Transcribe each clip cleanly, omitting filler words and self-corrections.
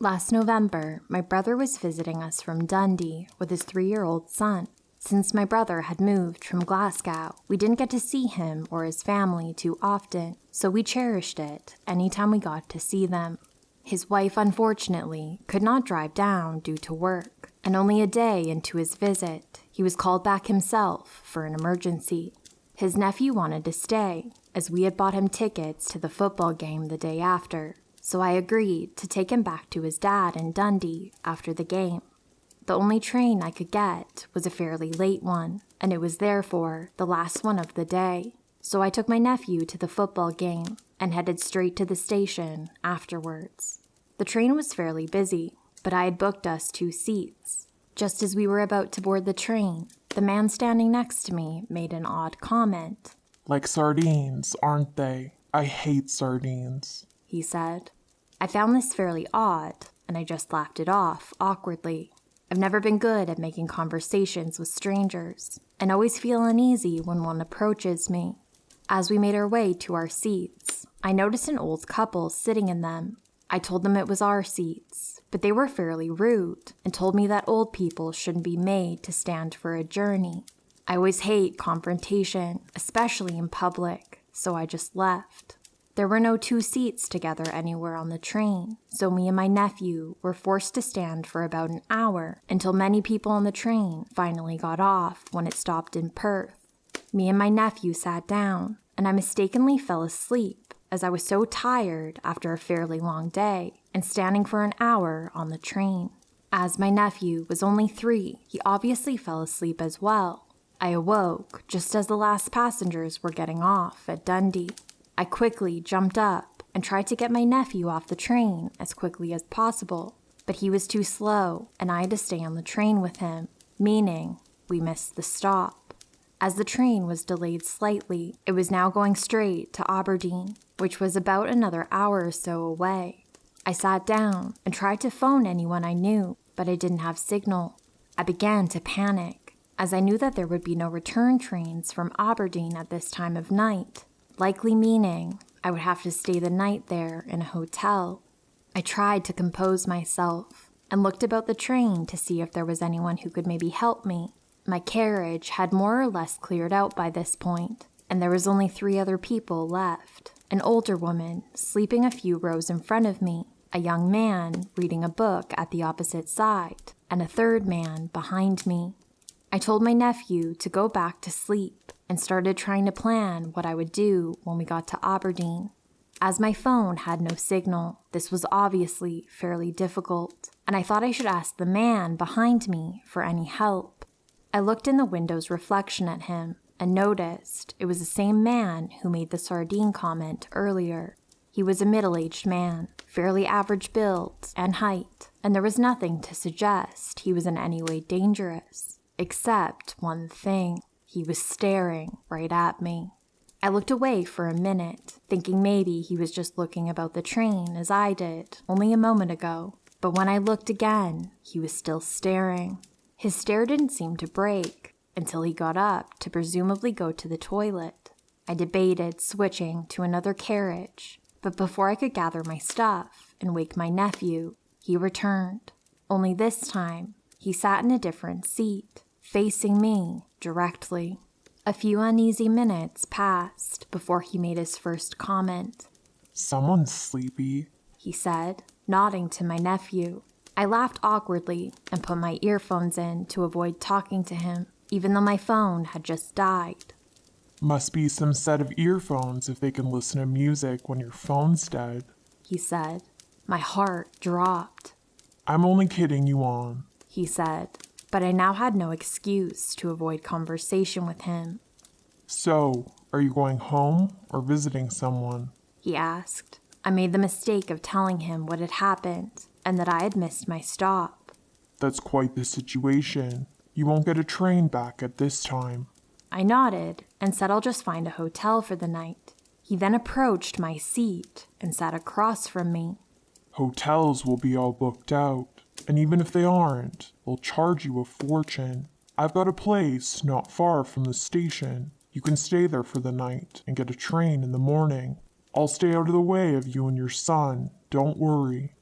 Last November, my brother was visiting us from Dundee with his 3-year-old son. Since my brother had moved from Glasgow, we didn't get to see him or his family too often, so we cherished it anytime we got to see them. His wife, unfortunately, could not drive down due to work, and only a day into his visit, he was called back himself for an emergency. His nephew wanted to stay, as we had bought him tickets to the football game the day after, so I agreed to take him back to his dad in Dundee after the game. The only train I could get was a fairly late one, and it was therefore the last one of the day, so I took my nephew to the football game and headed straight to the station afterwards. The train was fairly busy, but I had booked us 2 seats. Just as we were about to board the train, the man standing next to me made an odd comment. "Like sardines, aren't they? I hate sardines," he said. I found this fairly odd, and I just laughed it off awkwardly. I've never been good at making conversations with strangers, and always feel uneasy when one approaches me. As we made our way to our seats, I noticed an old couple sitting in them. I told them it was our seats, but they were fairly rude and told me that old people shouldn't be made to stand for a journey. I always hate confrontation, especially in public, so I just left. There were no 2 seats together anywhere on the train, so me and my nephew were forced to stand for about an hour until many people on the train finally got off when it stopped in Perth. Me and my nephew sat down, and I mistakenly fell asleep as I was so tired after a fairly long day and standing for an hour on the train. As my nephew was only 3, he obviously fell asleep as well. I awoke just as the last passengers were getting off at Dundee. I quickly jumped up and tried to get my nephew off the train as quickly as possible, but he was too slow and I had to stay on the train with him, meaning we missed the stop. As the train was delayed slightly, it was now going straight to Aberdeen, which was about another hour or so away. I sat down and tried to phone anyone I knew, but I didn't have signal. I began to panic, as I knew that there would be no return trains from Aberdeen at this time of night, likely meaning I would have to stay the night there in a hotel. I tried to compose myself and looked about the train to see if there was anyone who could maybe help me. My carriage had more or less cleared out by this point, and there was only 3 other people left. An older woman sleeping a few rows in front of me, a young man reading a book at the opposite side, and a 3rd man behind me. I told my nephew to go back to sleep and started trying to plan what I would do when we got to Aberdeen. As my phone had no signal, this was obviously fairly difficult, and I thought I should ask the man behind me for any help. I looked in the window's reflection at him and noticed it was the same man who made the sardine comment earlier. He was a middle-aged man, fairly average build and height, and there was nothing to suggest he was in any way dangerous. Except one thing, he was staring right at me. I looked away for a minute, thinking maybe he was just looking about the train as I did only a moment ago, but when I looked again, he was still staring. His stare didn't seem to break until he got up to presumably go to the toilet. I debated switching to another carriage, but before I could gather my stuff and wake my nephew, he returned. Only this time, he sat in a different seat, facing me directly. A few uneasy minutes passed before he made his first comment. "Someone's sleepy," he said, nodding to my nephew. I laughed awkwardly and put my earphones in to avoid talking to him, even though my phone had just died. "Must be some set of earphones if they can listen to music when your phone's dead," he said. My heart dropped. "I'm only kidding you on," he said, but I now had no excuse to avoid conversation with him. "So, are you going home or visiting someone?" he asked. I made the mistake of telling him what had happened and that I had missed my stop. "That's quite the situation. You won't get a train back at this time." I nodded and said I'll just find a hotel for the night. He then approached my seat and sat across from me. "Hotels will be all booked out, and even if they aren't, they'll charge you a fortune. I've got a place not far from the station. You can stay there for the night and get a train in the morning. I'll stay out of the way of you and your son, don't worry."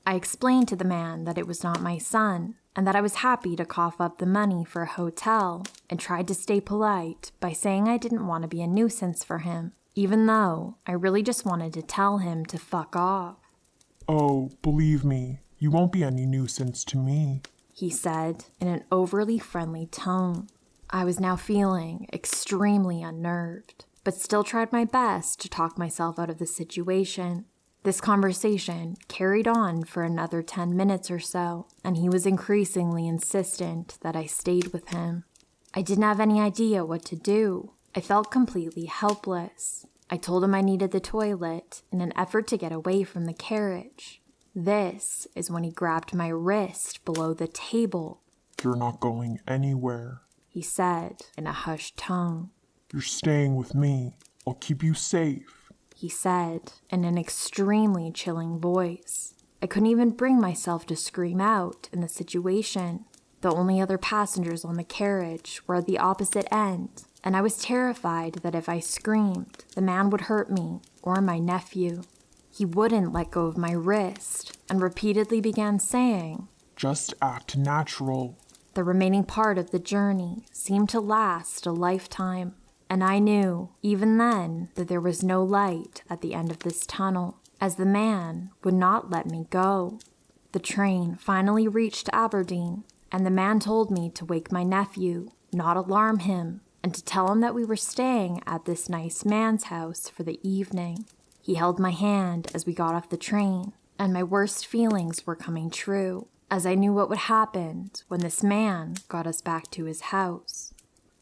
I explained to the man that it was not my son, and that I was happy to cough up the money for a hotel, and tried to stay polite by saying I didn't want to be a nuisance for him, even though I really just wanted to tell him to fuck off. "Oh, believe me, you won't be any nuisance to me," he said in an overly friendly tone. I was now feeling extremely unnerved, but still tried my best to talk myself out of the situation. This conversation carried on for another 10 minutes or so, and he was increasingly insistent that I stayed with him. I didn't have any idea what to do. I felt completely helpless. I told him I needed the toilet in an effort to get away from the carriage. This is when he grabbed my wrist below the table. "You're not going anywhere," he said in a hushed tone. "You're staying with me. I'll keep you safe," he said in an extremely chilling voice. I couldn't even bring myself to scream out in the situation. The only other passengers on the carriage were at the opposite end, and I was terrified that if I screamed, the man would hurt me or my nephew. He wouldn't let go of my wrist and repeatedly began saying, "Just act natural." The remaining part of the journey seemed to last a lifetime, and I knew, even then, that there was no light at the end of this tunnel, as the man would not let me go. The train finally reached Aberdeen, and the man told me to wake my nephew, not alarm him, and to tell him that we were staying at this nice man's house for the evening. He held my hand as we got off the train, and my worst feelings were coming true, as I knew what would happen when this man got us back to his house.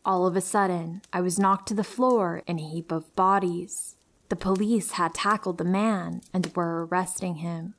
All of a sudden, I was knocked to the floor in a heap of bodies. The police had tackled the man and were arresting him.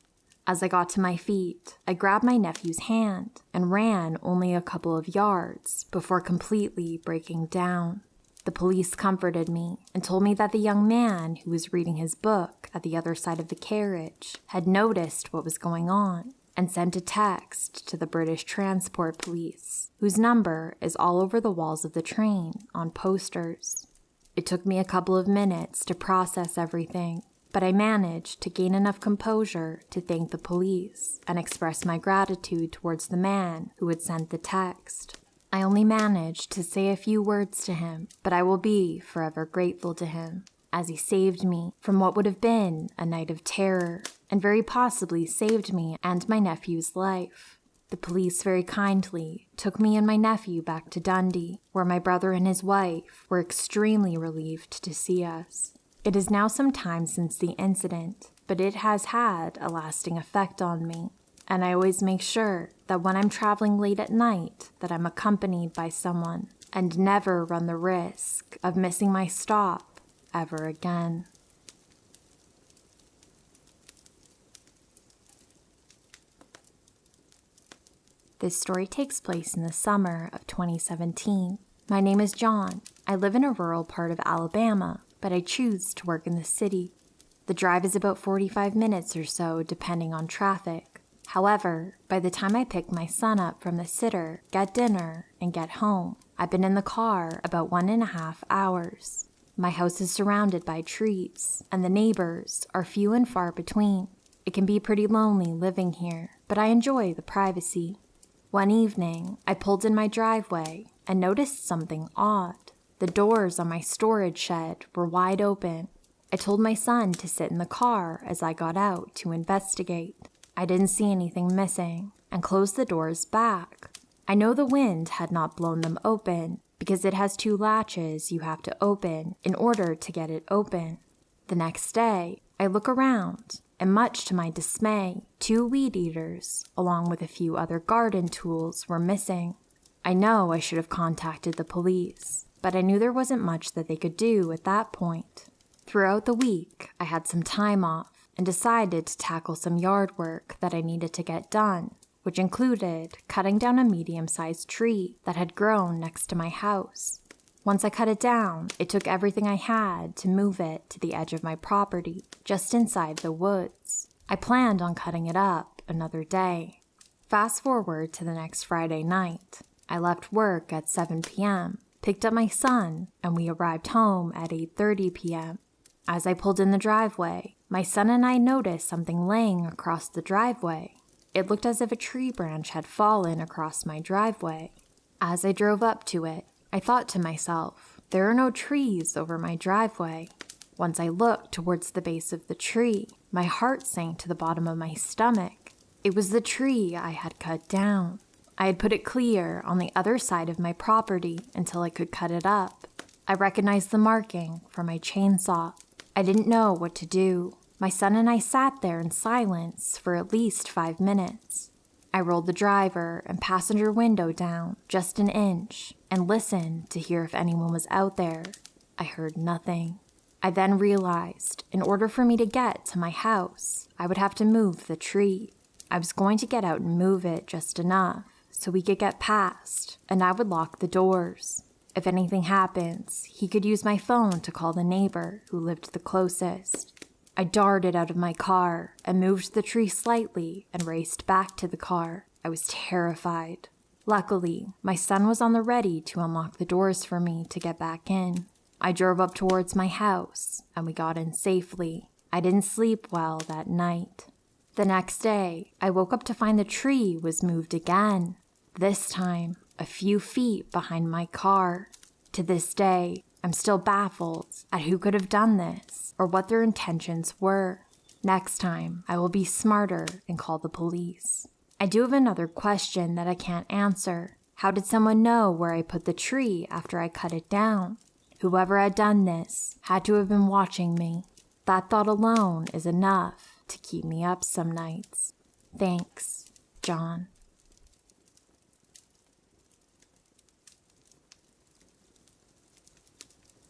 As I got to my feet, I grabbed my nephew's hand and ran only a couple of yards before completely breaking down. The police comforted me and told me that the young man who was reading his book at the other side of the carriage had noticed what was going on and sent a text to the British Transport Police, whose number is all over the walls of the train on posters. It took me a couple of minutes to process everything, but I managed to gain enough composure to thank the police and express my gratitude towards the man who had sent the text. I only managed to say a few words to him, but I will be forever grateful to him, as he saved me from what would have been a night of terror, and very possibly saved me and my nephew's life. The police very kindly took me and my nephew back to Dundee, where my brother and his wife were extremely relieved to see us. It is now some time since the incident, but it has had a lasting effect on me, and I always make sure that when I'm traveling late at night that I'm accompanied by someone, and never run the risk of missing my stop ever again. This story takes place in the summer of 2017. My name is John. I live in a rural part of Alabama, but I choose to work in the city. The drive is about 45 minutes or so, depending on traffic. However, by the time I pick my son up from the sitter, get dinner, and get home, I've been in the car about 1.5 hours. My house is surrounded by trees, and the neighbors are few and far between. It can be pretty lonely living here, but I enjoy the privacy. One evening, I pulled in my driveway and noticed something odd. The doors on my storage shed were wide open. I told my son to sit in the car as I got out to investigate. I didn't see anything missing and closed the doors back. I know the wind had not blown them open because it has 2 latches you have to open in order to get it open. The next day, I look around, and much to my dismay, 2 weed eaters, along with a few other garden tools, were missing. I know I should have contacted the police, but I knew there wasn't much that they could do at that point. Throughout the week, I had some time off and decided to tackle some yard work that I needed to get done, which included cutting down a medium-sized tree that had grown next to my house. Once I cut it down, it took everything I had to move it to the edge of my property, just inside the woods. I planned on cutting it up another day. Fast forward to the next Friday night. I left work at 7 p.m., picked up my son, and we arrived home at 8:30 p.m. As I pulled in the driveway, my son and I noticed something laying across the driveway. It looked as if a tree branch had fallen across my driveway. As I drove up to it, I thought to myself, there are no trees over my driveway. Once I looked towards the base of the tree, my heart sank to the bottom of my stomach. It was the tree I had cut down. I had put it clear on the other side of my property until I could cut it up. I recognized the marking from my chainsaw. I didn't know what to do. My son and I sat there in silence for at least 5 minutes. I rolled the driver and passenger window down just an inch and listened to hear if anyone was out there. I heard nothing. I then realized in order for me to get to my house, I would have to move the tree. I was going to get out and move it just enough so we could get past, and I would lock the doors. If anything happens, he could use my phone to call the neighbor who lived the closest. I darted out of my car and moved the tree slightly and raced back to the car. I was terrified. Luckily, my son was on the ready to unlock the doors for me to get back in. I drove up towards my house, and we got in safely. I didn't sleep well that night. The next day, I woke up to find the tree was moved again. This time, a few feet behind my car. To this day, I'm still baffled at who could have done this or what their intentions were. Next time, I will be smarter and call the police. I do have another question that I can't answer. How did someone know where I put the tree after I cut it down? Whoever had done this had to have been watching me. That thought alone is enough to keep me up some nights. Thanks, John.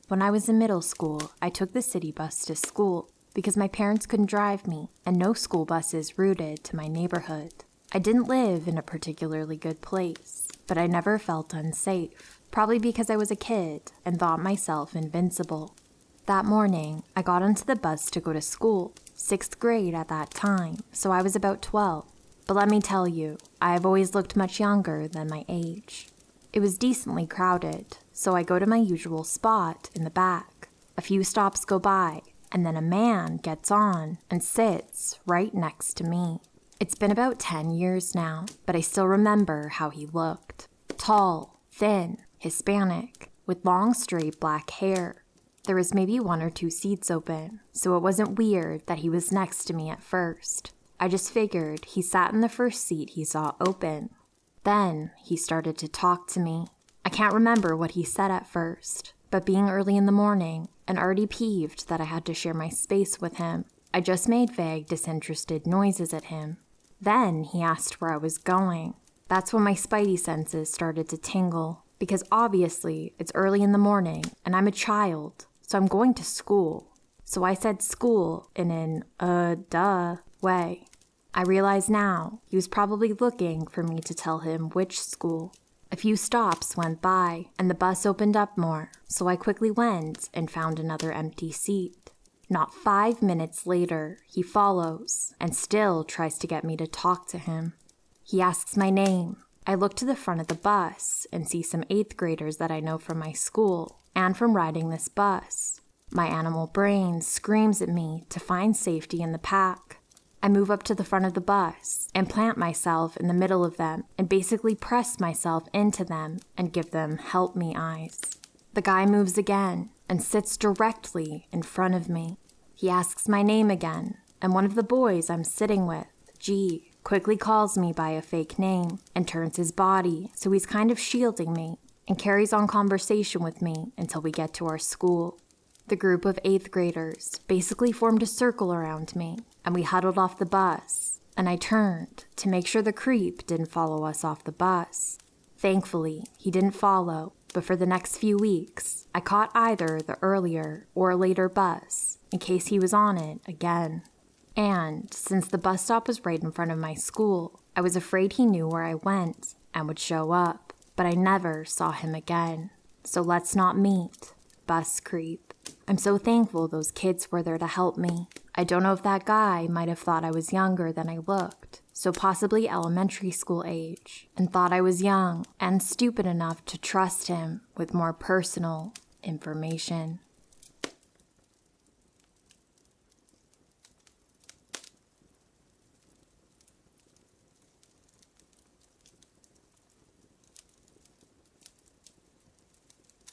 When I was in middle school, I took the city bus to school because my parents couldn't drive me and no school buses routed to my neighborhood. I didn't live in a particularly good place, but I never felt unsafe, probably because I was a kid and thought myself invincible. That morning, I got onto the bus to go to school, 6th grade at that time, so I was about 12. But let me tell you, I have always looked much younger than my age. It was decently crowded, so I go to my usual spot in the back. A few stops go by, and then a man gets on and sits right next to me. It's been about 10 years now, but I still remember how he looked. Tall, thin, Hispanic, with long straight black hair. There was maybe 1 or 2 seats open, so it wasn't weird that he was next to me at first. I just figured he sat in the first seat he saw open. Then he started to talk to me. I can't remember what he said at first, but being early in the morning and already peeved that I had to share my space with him, I just made vague, disinterested noises at him. Then he asked where I was going. That's when my spidey senses started to tingle, because obviously it's early in the morning and I'm a child, so I'm going to school. So I said school in an, duh way. I realize now he was probably looking for me to tell him which school. A few stops went by, and the bus opened up more, so I quickly went and found another empty seat. Not 5 minutes later, he follows and still tries to get me to talk to him. He asks my name. I look to the front of the bus and see some 8th graders that I know from my school and from riding this bus. My animal brain screams at me to find safety in the pack. I move up to the front of the bus and plant myself in the middle of them and basically press myself into them and give them help me eyes. The guy moves again and sits directly in front of me. He asks my name again, and one of the boys I'm sitting with, G, quickly calls me by a fake name and turns his body so he's kind of shielding me and carries on conversation with me until we get to our school. The group of 8th graders basically formed a circle around me, and we huddled off the bus, and I turned to make sure the creep didn't follow us off the bus. Thankfully, he didn't follow, but for the next few weeks, I caught either the earlier or later bus in case he was on it again. And since the bus stop was right in front of my school, I was afraid he knew where I went and would show up, but I never saw him again. So let's not meet, bus creep. I'm so thankful those kids were there to help me. I don't know if that guy might have thought I was younger than I looked, so possibly elementary school age, and thought I was young and stupid enough to trust him with more personal information.